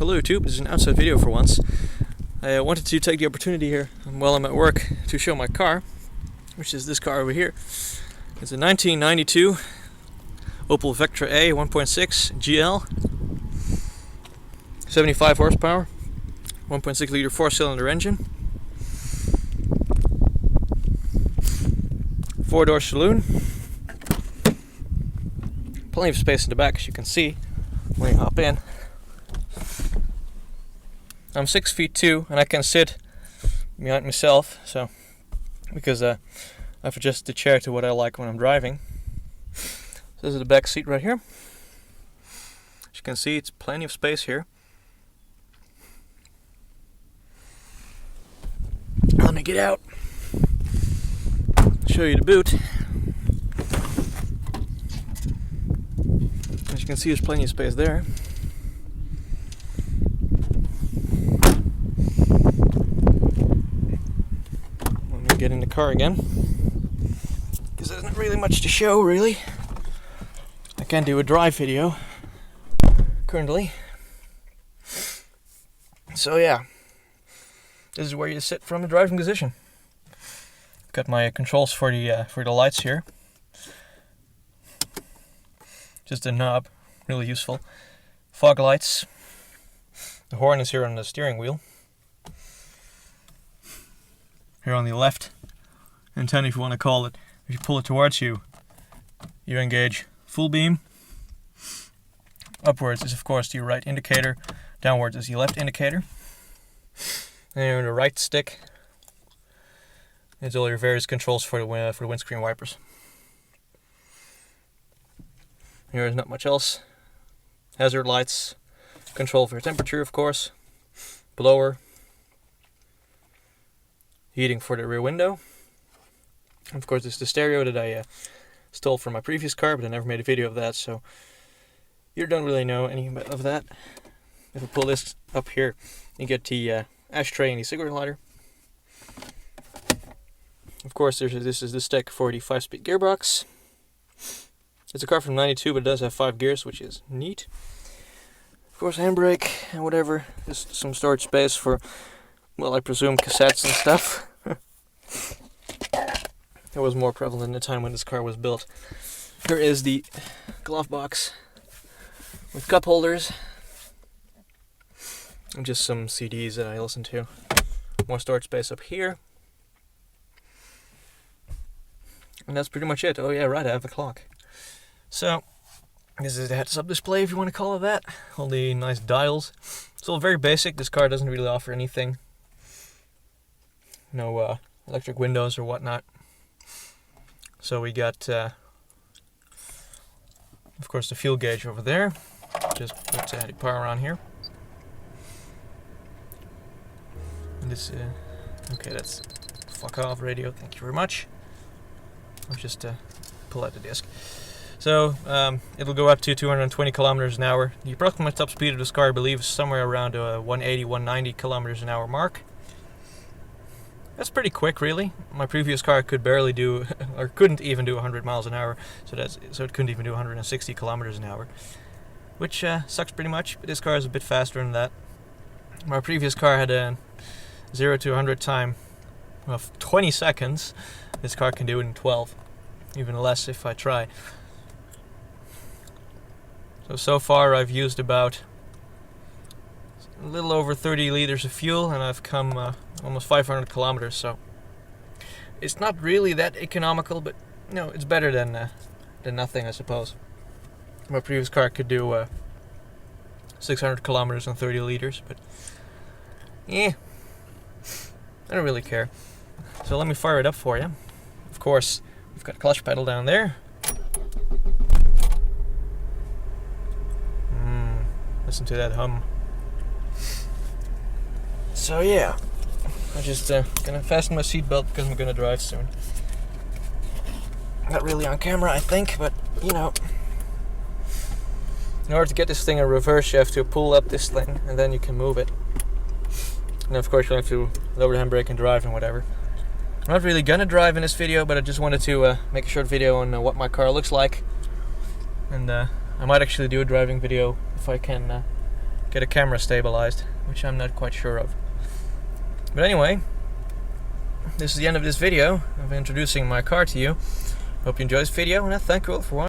Hello YouTube, this is an outside video for once. I wanted to take the opportunity here while I'm at work to show my car, which is this car over here. It's a 1992 Opel Vectra A 1.6 GL, 75 horsepower, 1.6 liter 4-cylinder engine, 4-door saloon, plenty of space in the back as you can see when you hop in. I'm 6'2" and I can sit behind myself, so because I've adjusted the chair to what I like when I'm driving. So this is the back seat right here. As you can see, it's plenty of space here. Let me get out, show you the boot. As you can see, there's plenty of space there. Get in the car again because there's not really much to show, really. I can't do a drive video currently, so yeah, this is where you sit from the driving position. Got my controls for the lights here, just a knob, really useful. Fog lights, the horn is here on the steering wheel. Here on the left antenna, if you want to call it, if you pull it towards you, you engage full beam. Upwards is of course the right indicator, downwards is the left indicator. And here on the right stick is all your various controls for the windscreen wipers. Here is not much else. Hazard lights, control for your temperature of course, blower, heating for the rear window. Of course, this is the stereo that I stole from my previous car, but I never made a video of that, so you don't really know any of that. If I pull this up here, you get the ashtray and the cigarette lighter. Of course, this is the stick for the 5-speed gearbox. It's a car from '92, but it does have 5 gears, which is neat. Of course, handbrake and whatever. Just some storage space for, well, I presume cassettes and stuff. That was more prevalent in the time when this car was built. Here is the glove box with cup holders and just some CDs that I listen to. More storage space up here. And that's pretty much it. Oh yeah, right, I have a clock. So, this is the heads-up display, if you want to call it that. All the nice dials. It's all very basic. This car doesn't really offer anything. No electric windows or whatnot. So we got, of course, the fuel gauge over there. Just put the power on here. And this, okay, that's fuck off radio. Thank you very much. I'll just pull out the disc. So it'll go up to 220 kilometers an hour. The approximate top speed of this car, I believe, is somewhere around 180, 190 kilometers an hour mark. That's pretty quick, really. My previous car could barely do, or couldn't even do 100 miles an hour, so it couldn't even do 160 kilometers an hour, which sucks pretty much. But this car is a bit faster than that. My previous car had a 0 to 100 time of 20 seconds. This car can do it in 12, even less if I try. So far I've used about a little over 30 liters of fuel, and I've come almost 500 kilometers, so it's not really that economical, but you know, it's better than nothing, I suppose. My previous car could do 600 kilometers on 30 liters, but yeah, I don't really care. So let me fire it up for you. Of course, we've got a clutch pedal down there. Listen to that hum. So yeah, I'm just gonna fasten my seatbelt because I'm gonna drive soon. Not really on camera, I think, but you know, in order to get this thing in reverse, you have to pull up this thing, and then you can move it. And of course, you have to lower the handbrake and drive and whatever. I'm not really gonna drive in this video, but I just wanted to make a short video on what my car looks like, and I might actually do a driving video if I can get a camera stabilized, which I'm not quite sure of. But anyway, this is the end of this video of introducing my car to you. Hope you enjoyed this video, and I thank you all for watching.